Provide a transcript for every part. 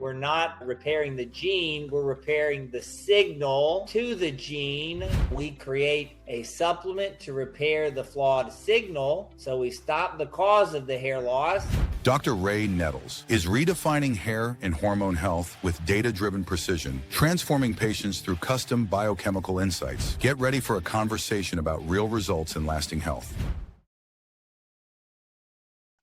We're not repairing the gene, we're repairing the signal to the gene. We create a supplement to repair the flawed signal, so we stop the cause of the hair loss. Dr. Ray Nettles is redefining hair and hormone health with data-driven precision, transforming patients through custom biochemical insights. Get ready for a conversation about real results and lasting health.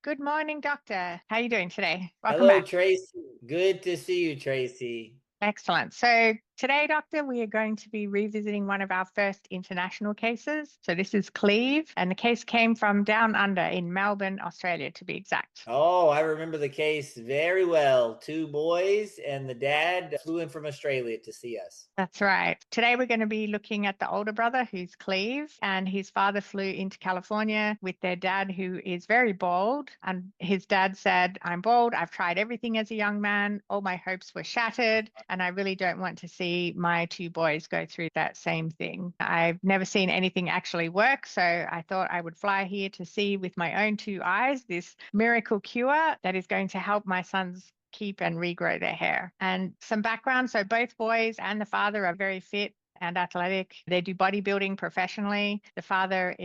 Good morning, doctor. How are you doing today? Welcome Hello, back. Tracey. Good to see you, Tracey. Excellent. So today, doctor, we are going to be revisiting one of our first international cases. So this is Cleve, and the case came from down under in Melbourne, Australia, to be exact. Oh, I remember the case very well. 2 boys and the dad flew in from Australia to see us. That's right. Today, we're going to be looking at the older brother, who's Cleve, and his father flew into California with their dad, who is very bald. And his dad said, "I'm bald. I've tried everything as a young man. All my hopes were shattered, and I really don't want to see my 2 boys go through that same thing. I've never seen anything actually work, so I thought I would fly here to see with my own 2 eyes this miracle cure that is going to help my sons keep and regrow their hair." And some background. So both boys and the father are very fit and athletic. They do bodybuilding professionally. The father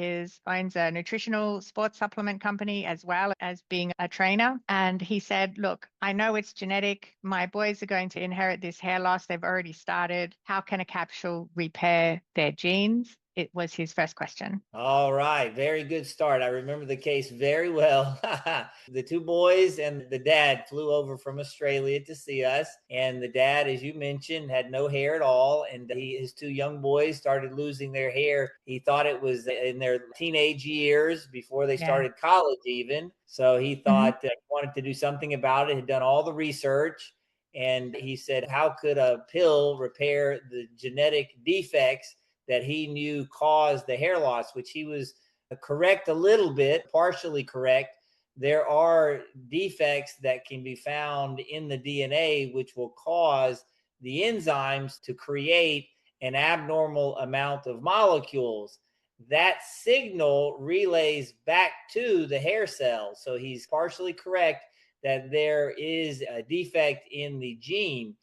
owns a nutritional sports supplement company as well as being a trainer. And he said, "Look, I know it's genetic. My boys are going to inherit this hair loss. They've already started. How can a capsule repair their genes?" It was his first question. All right. Very good start. I remember the case very well. The 2 boys and the dad flew over from Australia to see us. And the dad, as you mentioned, had no hair at all. And his 2 young boys started losing their hair. He thought it was in their teenage years before they started college even. So he thought that he wanted to do something about it, had done all the research. And he said, how could a pill repair the genetic defects that he knew caused the hair loss, which he was correct a little bit, partially correct. There are defects that can be found in the DNA, which will cause the enzymes to create an abnormal amount of molecules. That signal relays back to the hair cells. So he's partially correct that there is a defect in the gene.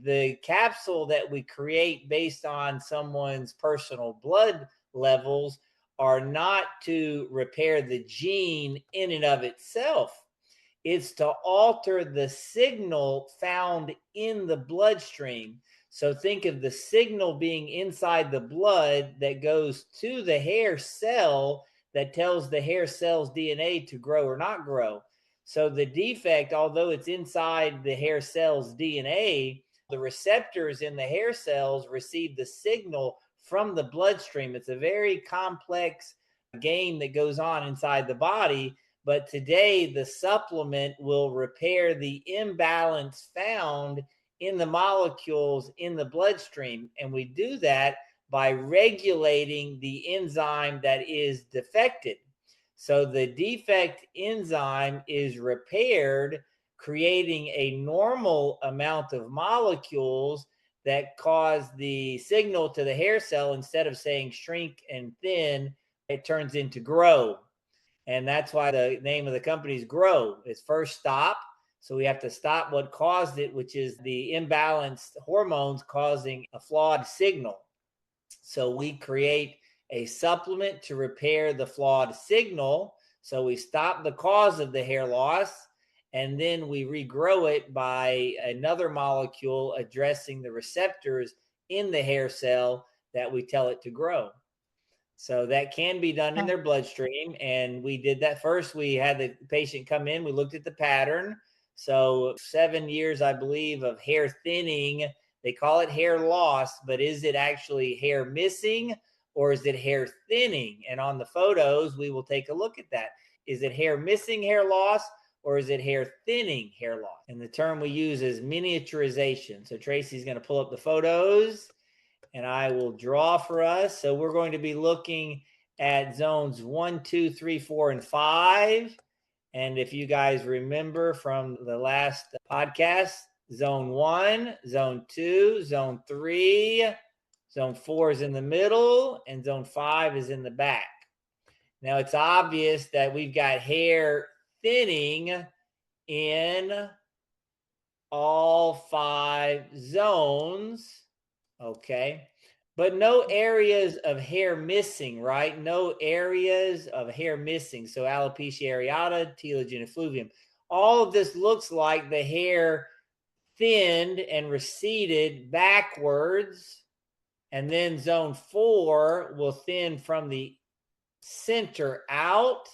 The capsule that we create based on someone's personal blood levels are not to repair the gene in and of itself. It's to alter the signal found in the bloodstream. So think of the signal being inside the blood that goes to the hair cell that tells the hair cell's DNA to grow or not grow. So the defect, although it's inside the hair cell's DNA, the receptors in the hair cells receive the signal from the bloodstream. It's a very complex game that goes on inside the body. But today, the supplement will repair the imbalance found in the molecules in the bloodstream. And we do that by regulating the enzyme that is defected. So the defect enzyme is repaired, creating a normal amount of molecules that cause the signal to the hair cell. Instead of saying shrink and thin, it turns into grow. And that's why the name of the company is Grow. It's first stop. So we have to stop what caused it, which is the imbalanced hormones causing a flawed signal. So we create a supplement to repair the flawed signal. So we stop the cause of the hair loss, and then we regrow it by another molecule addressing the receptors in the hair cell that we tell it to grow. So that can be done in their bloodstream. And we did that first. We had the patient come in. We looked at the pattern. So 7 years, I believe, of hair thinning. They call it hair loss, but is it actually hair missing or is it hair thinning? And on the photos, we will take a look at that. Is it hair missing hair loss or is it hair thinning hair loss? And the term we use is miniaturization. So Tracey's going to pull up the photos and I will draw for us. So we're going to be looking at zones 1, 2, 3, 4, and 5. And if you guys remember from the last podcast, zone 1, zone 2, zone 3, zone 4 is in the middle, and zone 5 is in the back. Now it's obvious that we've got hair thinning in all 5 zones, okay? But no areas of hair missing, right? No areas of hair missing. So alopecia areata, telogen effluvium. All of this looks like the hair thinned and receded backwards. And then zone 4 will thin from the center out.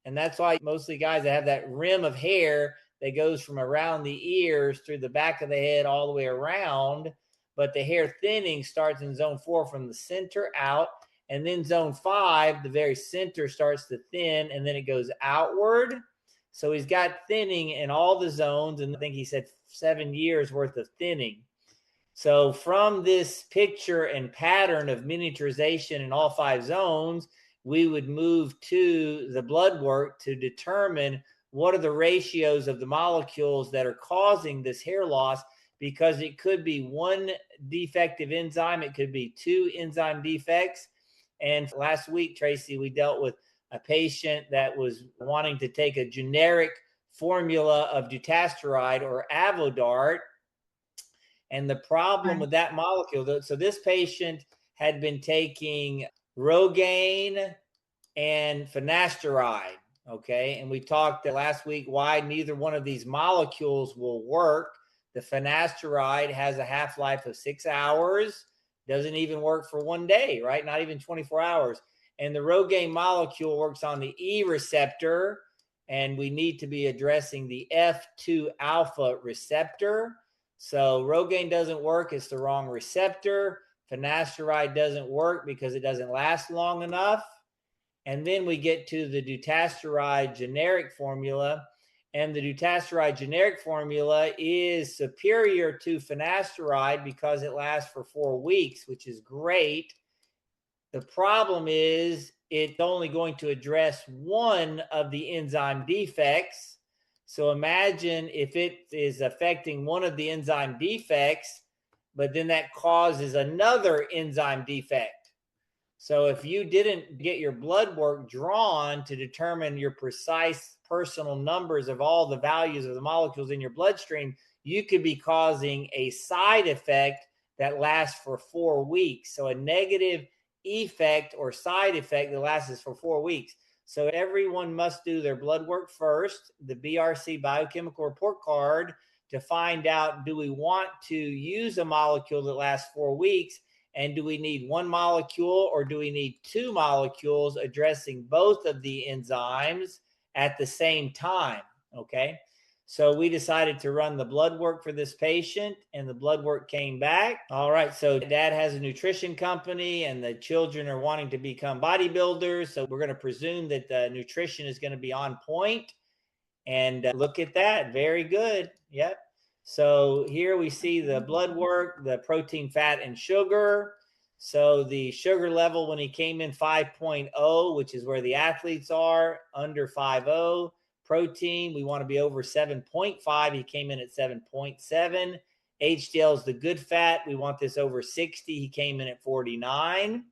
And that's why mostly guys that have that rim of hair that goes from around the ears through the back of the head all the way around. But the hair thinning starts in zone 4 from the center out. And then zone 5, the very center starts to thin and then it goes outward. So he's got thinning in all the zones. And I think he said 7 years worth of thinning. So from this picture and pattern of miniaturization in all 5 zones, we would move to the blood work to determine what are the ratios of the molecules that are causing this hair loss, because it could be 1 defective enzyme, it could be 2 enzyme defects. And last week, Tracey, we dealt with a patient that was wanting to take a generic formula of Dutasteride or Avodart. And the problem with that molecule, so this patient had been taking Rogaine and Finasteride, okay? And we talked last week why neither one of these molecules will work. The Finasteride has a half-life of 6 hours, doesn't even work for 1 day, right? Not even 24 hours. And the Rogaine molecule works on the E receptor, and we need to be addressing the F2 alpha receptor. So Rogaine doesn't work, it's the wrong receptor. Finasteride doesn't work because it doesn't last long enough. And then we get to the Dutasteride generic formula. And the Dutasteride generic formula is superior to Finasteride because it lasts for 4 weeks, which is great. The problem is it's only going to address one of the enzyme defects. So imagine if it is affecting one of the enzyme defects, but then that causes another enzyme defect. So if you didn't get your blood work drawn to determine your precise personal numbers of all the values of the molecules in your bloodstream, you could be causing a side effect that lasts for 4 weeks. So a negative effect or side effect that lasts for 4 weeks. So everyone must do their blood work first, the BRC Biochemical Report Card, to find out, do we want to use a molecule that lasts 4 weeks? And do we need 1 molecule or do we need 2 molecules addressing both of the enzymes at the same time? Okay. So we decided to run the blood work for this patient, and the blood work came back. All right, so dad has a nutrition company and the children are wanting to become bodybuilders. So we're going to presume that the nutrition is going to be on point. And look at that. Very good. Yep. So here we see the blood work, the protein, fat, and sugar. So the sugar level when he came in 5.0, which is where the athletes are, under 5.0. Protein, we want to be over 7.5. He came in at 7.7. HDL is the good fat. We want this over 60. He came in at 49.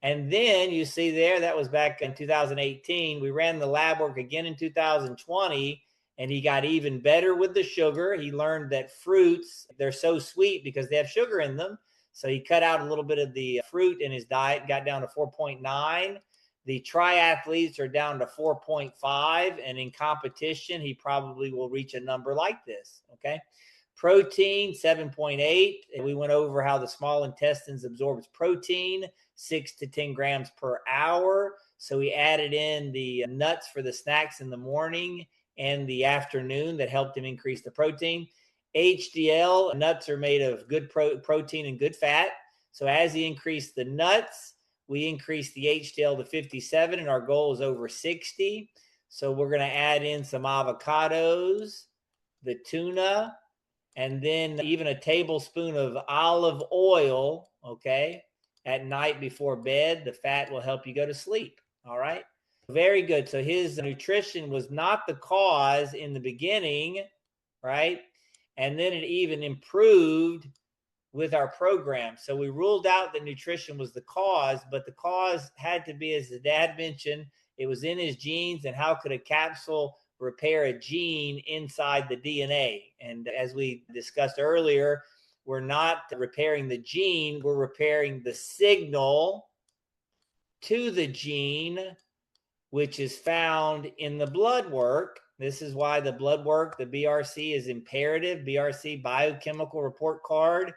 And then you see there, that was back in 2018. We ran the lab work again in 2020, and he got even better with the sugar. He learned that fruits, they're so sweet because they have sugar in them. So he cut out a little bit of the fruit in his diet, got down to 4.9. The triathletes are down to 4.5, and in competition, he probably will reach a number like this, okay? Protein, 7.8. And we went over how the small intestines absorbs protein, 6 to 10 grams per hour. So we added in the nuts for the snacks in the morning and the afternoon that helped him increase the protein. HDL, nuts are made of good protein and good fat. So as he increased the nuts, we increased the HDL to 57, and our goal is over 60. So we're going to add in some avocados, the tuna, and then even a tablespoon of olive oil, okay, at night before bed. The fat will help you go to sleep, all right? Very good. So his nutrition was not the cause in the beginning, right? And then it even improved with our program. So we ruled out that nutrition was the cause, but the cause had to be, as the dad mentioned, it was in his genes. And how could a capsule repair a gene inside the DNA. And as we discussed earlier, we're not repairing the gene, we're repairing the signal to the gene, which is found in the blood work. This is why the blood work, the BRC, is imperative. BRC, Biochemical Report Card.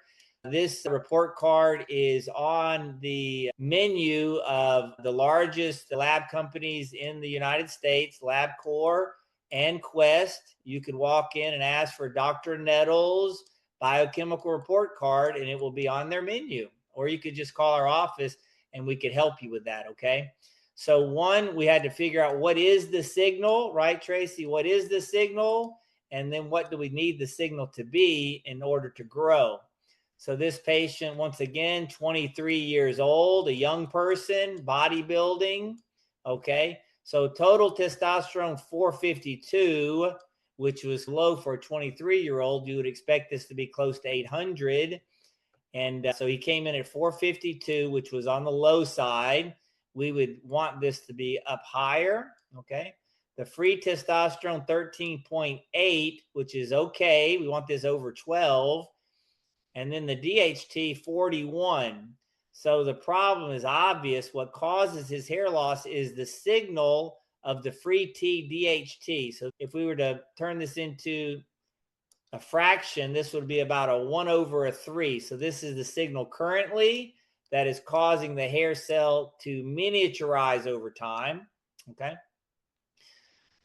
This report card is on the menu of the largest lab companies in the United States, LabCorp and Quest. You can walk in and ask for Dr. Nettles Biochemical Report Card, and it will be on their menu. Or you could just call our office and we could help you with that, okay? So one, we had to figure out what is the signal, right, Tracy? What is the signal? And then what do we need the signal to be in order to grow? So this patient, once again, 23 years old, a young person, bodybuilding, okay? So total testosterone 452, which was low for a 23-year-old. You would expect this to be close to 800. And so he came in at 452, which was on the low side. We would want this to be up higher, okay? The free testosterone 13.8, which is okay. We want this over 12. And then the DHT 41. So the problem is obvious. What causes his hair loss is the signal of the free T DHT. So if we were to turn this into a fraction, this would be about a 1/3. So this is the signal currently that is causing the hair cell to miniaturize over time, okay?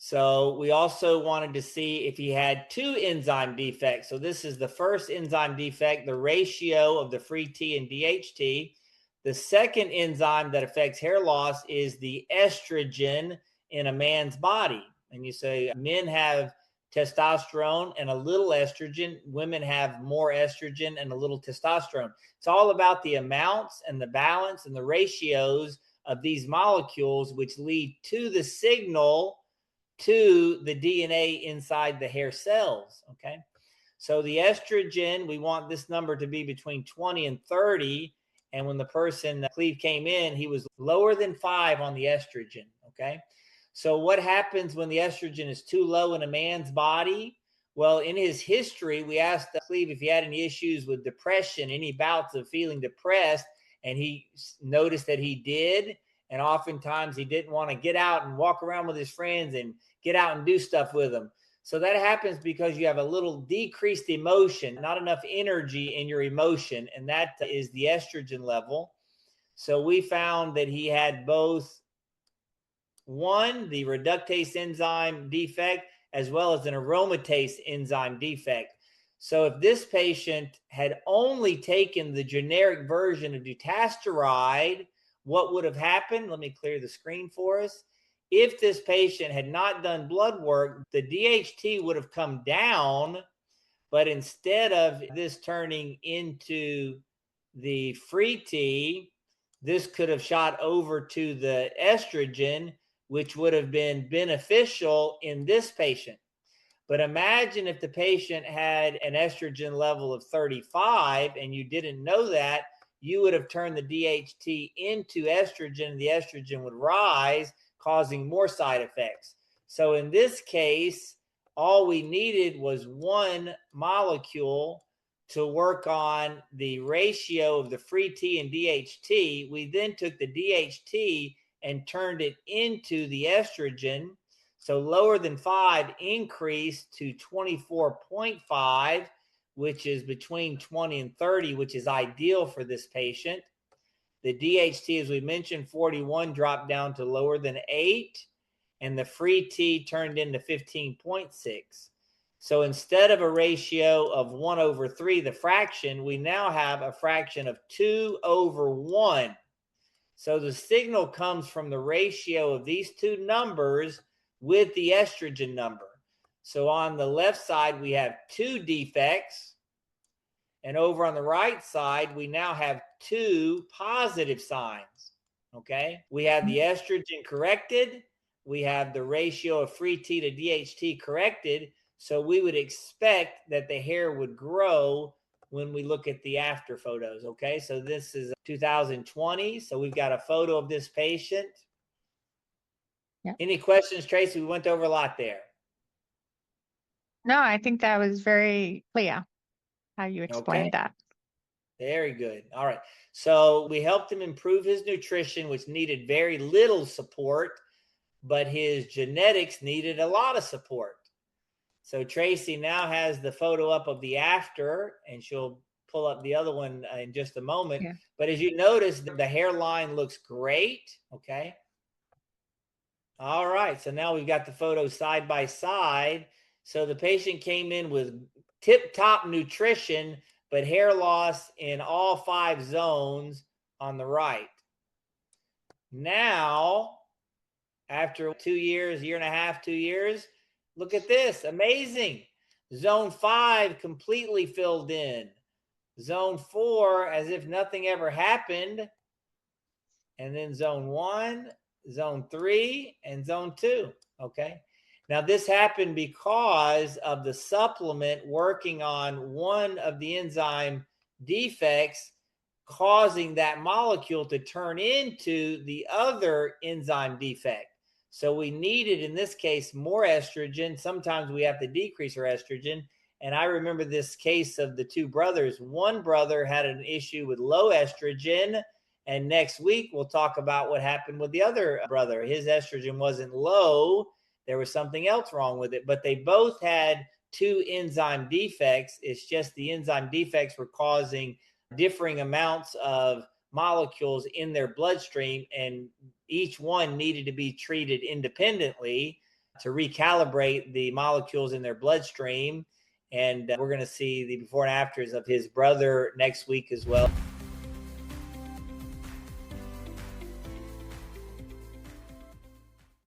So we also wanted to see if he had two enzyme defects. So this is the first enzyme defect, the ratio of the free T and DHT. The second enzyme that affects hair loss is the estrogen in a man's body. And you say men have testosterone and a little estrogen. Women have more estrogen and a little testosterone. It's all about the amounts and the balance and the ratios of these molecules, which lead to the signal to the DNA inside the hair cells, okay? So the estrogen, we want this number to be between 20 and 30. And when the person, Cleve, came in, he was lower than 5 on the estrogen, okay? So what happens when the estrogen is too low in a man's body? Well, in his history, we asked Cleve if he had any issues with depression, any bouts of feeling depressed, and he noticed that he did. And oftentimes he didn't want to get out and walk around with his friends and get out and do stuff with them. So that happens because you have a little decreased emotion, not enough energy in your emotion, and that is the estrogen level. So we found that he had both, one, the reductase enzyme defect, as well as an aromatase enzyme defect. So if this patient had only taken the generic version of Dutasteride, what would have happened? Let me clear the screen for us. If this patient had not done blood work, the DHT would have come down, but instead of this turning into the free T, this could have shot over to the estrogen, which would have been beneficial in this patient. But imagine if the patient had an estrogen level of 35 and you didn't know that, you would have turned the DHT into estrogen, and the estrogen would rise, causing more side effects. So in this case, all we needed was one molecule to work on the ratio of the free T and DHT. We then took the DHT and turned it into the estrogen. So lower than 5 increased to 24.5, which is between 20 and 30, which is ideal for this patient. The DHT, as we mentioned, 41 dropped down to lower than 8, and the free T turned into 15.6. So instead of a ratio of 1/3, the fraction, we now have a fraction of 2/1. So the signal comes from the ratio of these two numbers with the estrogen number. So on the left side, we have 2 defects. And over on the right side, we now have 2 positive signs, okay? We have the estrogen corrected. We have the ratio of free T to DHT corrected. So we would expect that the hair would grow when we look at the after photos, okay? So this is 2020. So we've got a photo of this patient. Yeah. Any questions, Tracy? We went over a lot there. No, I think that was very clear how you Okay. explained that. Very good. All right. So we helped him improve his nutrition, which needed very little support, but his genetics needed a lot of support. So Tracey now has the photo up of the after, and she'll pull up the other one in just a moment. Yeah. But as you notice, the hairline looks great. Okay. All right. So now we've got the photos side by side. So the patient came in with tip-top nutrition, but hair loss in all 5 zones on the right. Now, after 2 years, year and a half, 2 years, look at this. Amazing. Zone 5 completely filled in. Zone 4, as if nothing ever happened. And then zone 1, zone 3, and zone 2. Okay. Now, this happened because of the supplement working on one of the enzyme defects, causing that molecule to turn into the other enzyme defect. So we needed, in this case, more estrogen. Sometimes we have to decrease our estrogen. And I remember this case of the 2 brothers. One brother had an issue with low estrogen. And next week, we'll talk about what happened with the other brother. His estrogen wasn't low. There was something else wrong with it. But they both had 2 enzyme defects. It's just the enzyme defects were causing differing amounts of molecules in their bloodstream, and each one needed to be treated independently to recalibrate the molecules in their bloodstream. And we're going to see the before and afters of his brother next week as well.